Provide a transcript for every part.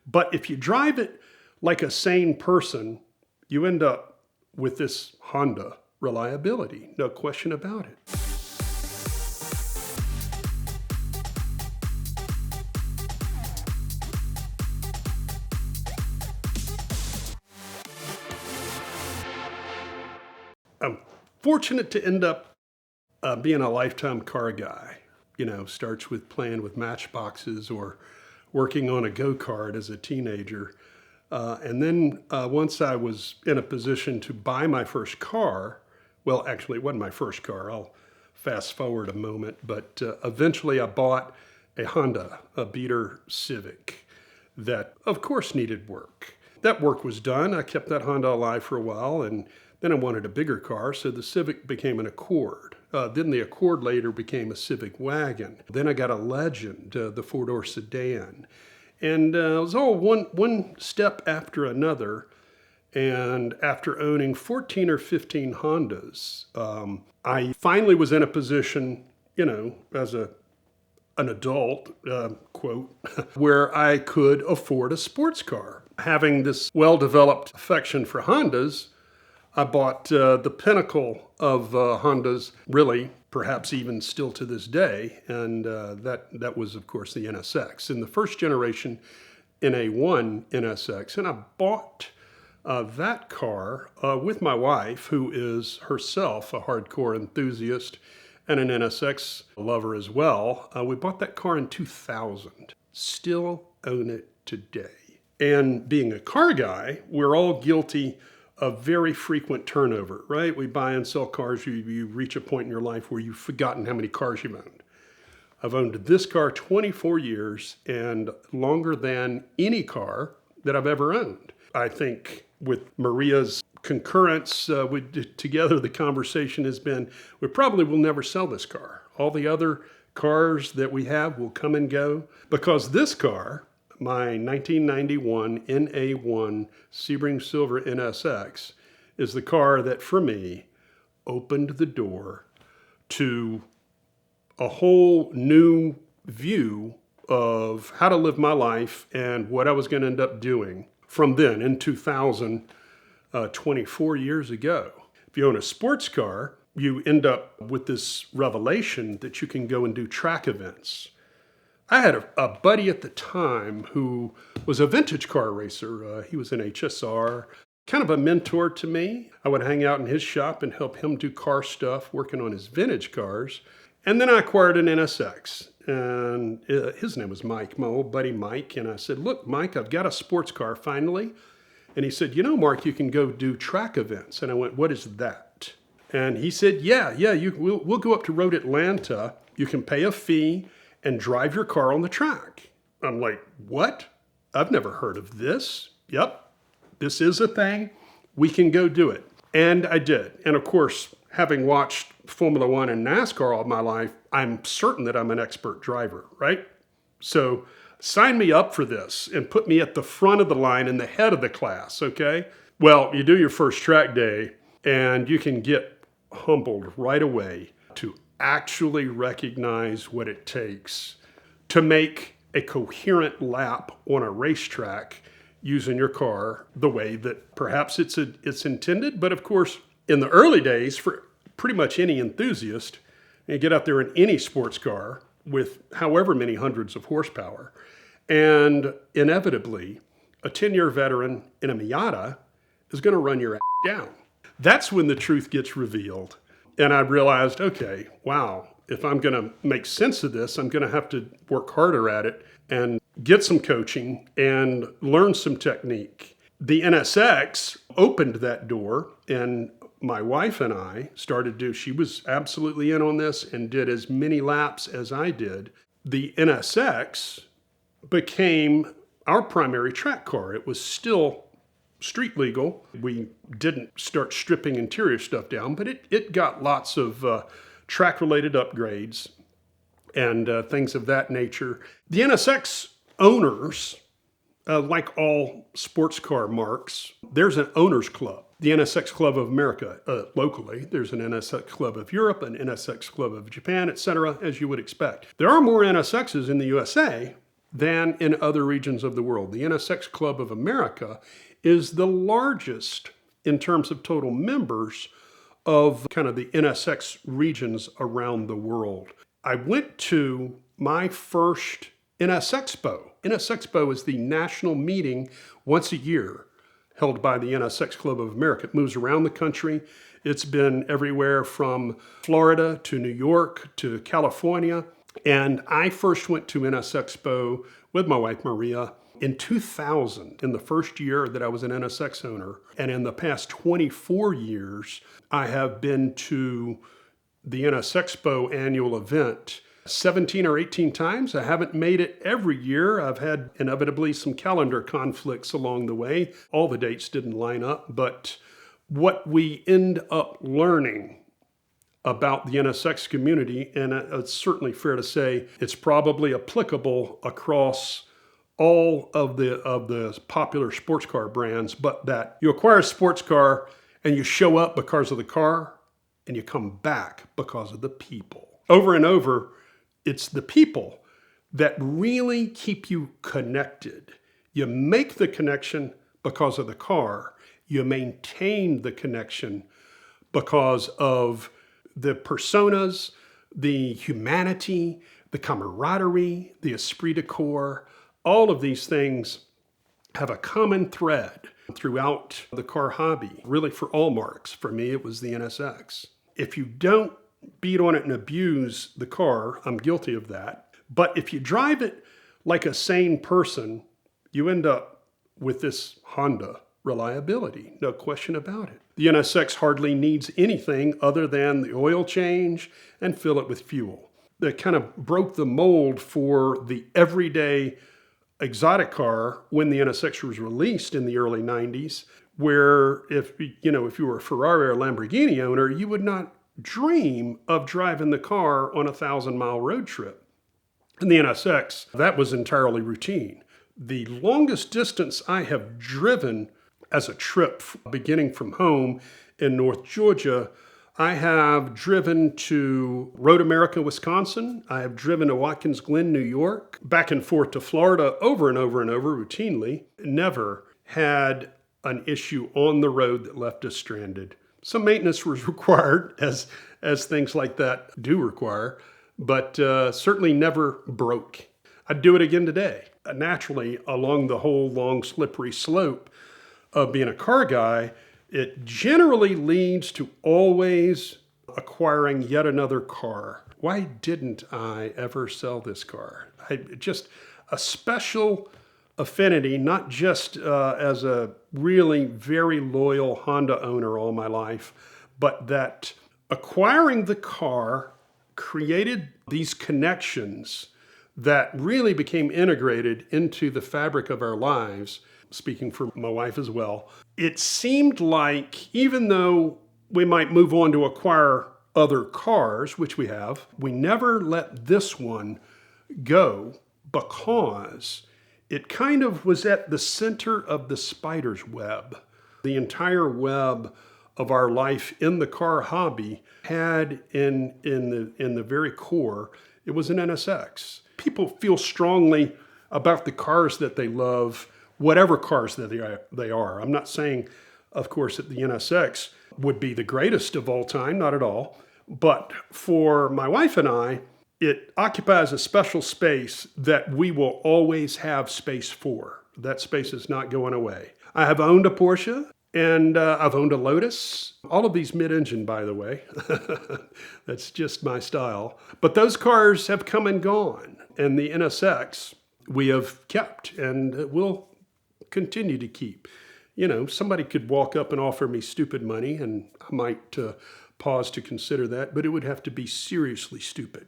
But if you drive it like a sane person, you end up with this Honda reliability, no question about it. I'm fortunate to end up being a lifetime car guy. Starts with playing with matchboxes or working on a go-kart as a teenager. And then once I was in a position to buy my first car, well, actually, it wasn't my first car. I'll fast forward a moment. But eventually I bought a Honda, a beater Civic, that, of course, needed work. That work was done. I kept that Honda alive for a while, and then I wanted a bigger car, so the Civic became an Accord. Then the Accord later became a Civic wagon. Then I got a Legend, the four-door sedan. And it was all one step after another. And after owning 14 or 15 Hondas, I finally was in a position, as an adult, quote, where I could afford a sports car. Having this well-developed affection for Hondas, I bought the pinnacle of Hondas, really, perhaps even still to this day, and that was, of course, the NSX. In the first generation NA1 NSX, and I bought that car with my wife, who is herself a hardcore enthusiast and an NSX lover as well. We bought that car in 2000. Still own it today. And being a car guy, we're all guilty of very frequent turnover, right? We buy and sell cars. You reach a point in your life where you've forgotten how many cars you've owned. I've owned this car 24 years and longer than any car that I've ever owned. I think with Maria's concurrence, together the conversation has been, we probably will never sell this car. All the other cars that we have will come and go, because this car, my 1991 NA1 Sebring Silver NSX, is the car that, for me, opened the door to a whole new view of how to live my life and what I was going to end up doing from then in 2000, 24 years ago. If you own a sports car, you end up with this revelation that you can go and do track events. I had a buddy at the time who was a vintage car racer. He was an HSR, kind of a mentor to me. I would hang out in his shop and help him do car stuff, working on his vintage cars. And then I acquired an NSX, and his name was Mike, my old buddy Mike. And I said, look, Mike, I've got a sports car finally. And he said, Mark, you can go do track events. And I went, what is that? And he said, yeah, we'll go up to Road Atlanta. You can pay a fee and drive your car on the track. I'm like, what? I've never heard of this. Yep, this is a thing. We can go do it. And I did. And of course, having watched Formula One and NASCAR all my life, I'm certain that I'm an expert driver, right? So sign me up for this and put me at the front of the line in the head of the class, okay? Well, you do your first track day and you can get humbled right away to actually recognize what it takes to make a coherent lap on a racetrack using your car the way that perhaps it's intended. But of course, in the early days, for pretty much any enthusiast, you get out there in any sports car with however many hundreds of horsepower, and inevitably, a 10-year veteran in a Miata is going to run your ass down. That's when the truth gets revealed. And I realized, okay, wow, if I'm going to make sense of this, I'm going to have to work harder at it and get some coaching and learn some technique. The NSX opened that door, and my wife and I she was absolutely in on this and did as many laps as I did. The NSX became our primary track car. It was still street legal. We didn't start stripping interior stuff down, but it got lots of track-related upgrades and things of that nature. The NSX owners, like all sports car marks, there's an owners club. The NSX Club of America locally. There's an NSX Club of Europe, an NSX Club of Japan, etc., as you would expect. There are more NSXs in the USA than in other regions of the world. The NSX Club of America is the largest in terms of total members of kind of the NSX regions around the world. I went to my first NS Expo. NS Expo is the national meeting once a year held by the NSX Club of America. It moves around the country. It's been everywhere from Florida to New York to California. And I first went to NS Expo with my wife Maria in 2000, in the first year that I was an NSX owner. And in the past 24 years, I have been to the NS Expo annual event 17 or 18 times. I haven't made it every year. I've had inevitably some calendar conflicts along the way. All the dates didn't line up, but what we end up learning about the NSX community, and it's certainly fair to say it's probably applicable across all of the popular sports car brands, but that you acquire a sports car and you show up because of the car and you come back because of the people. Over and over, it's the people that really keep you connected. You make the connection because of the car. You maintain the connection because of the personas, the humanity, the camaraderie, the esprit de corps. All of these things have a common thread throughout the car hobby, really for all marques. For me, it was the NSX. If you don't beat on it and abuse the car, I'm guilty of that. But if you drive it like a sane person, you end up with this Honda reliability, no question about it. The NSX hardly needs anything other than the oil change and fill it with fuel. That kind of broke the mold for the everyday exotic car when the NSX was released in the early 90s, where if you were a Ferrari or Lamborghini owner, you would not dream of driving the car on a 1,000-mile road trip. In the NSX, that was entirely routine. The longest distance I have driven as a trip, beginning from home in North Georgia, I have driven to Road America, Wisconsin. I have driven to Watkins Glen, New York, back and forth to Florida over and over and over routinely. Never had an issue on the road that left us stranded. Some maintenance was required, as things like that do require, but certainly never broke. I'd do it again today. Naturally, along the whole long slippery slope of being a car guy, it generally leads to always acquiring yet another car. Why didn't I ever sell this car? Just a special affinity, not just as a really very loyal Honda owner all my life, but that acquiring the car created these connections that really became integrated into the fabric of our lives. Speaking for my wife as well, it seemed like even though we might move on to acquire other cars, which we have, we never let this one go because it kind of was at the center of the spider's web. The entire web of our life in the car hobby had in the very core, it was an NSX. People feel strongly about the cars that they love, whatever cars that they are. I'm not saying, of course, that the NSX would be the greatest of all time, not at all. But for my wife and I, it occupies a special space that we will always have space for. That space is not going away. I have owned a Porsche and I've owned a Lotus. All of these mid-engine, by the way. That's just my style. But those cars have come and gone. And the NSX we have kept and will continue to keep. You know, somebody could walk up and offer me stupid money and I might pause to consider that, but it would have to be seriously stupid.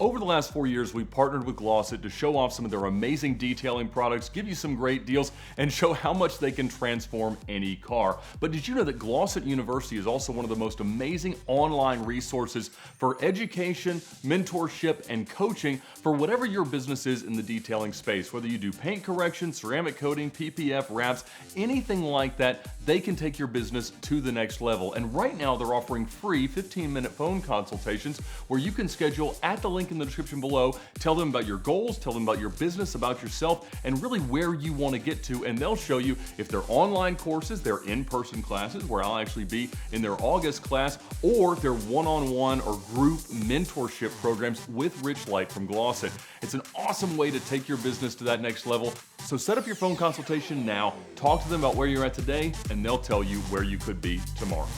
Over the last 4 years, we've partnered with Glossit to show off some of their amazing detailing products, give you some great deals, and show how much they can transform any car. But did you know that Glossit University is also one of the most amazing online resources for education, mentorship, and coaching for whatever your business is in the detailing space? Whether you do paint correction, ceramic coating, PPF, wraps, anything like that, they can take your business to the next level. And right now, they're offering free 15-minute phone consultations where you can schedule at the link in the description below. Tell them about your goals, tell them about your business, about yourself, and really where you want to get to, and they'll show you if they're online courses, they're in-person classes, where I'll actually be in their August class, or they're one-on-one or group mentorship programs with Rich Light from Glossit. It's an awesome way to take your business to that next level. So set up your phone consultation now, talk to them about where you're at today, and they'll tell you where you could be tomorrow.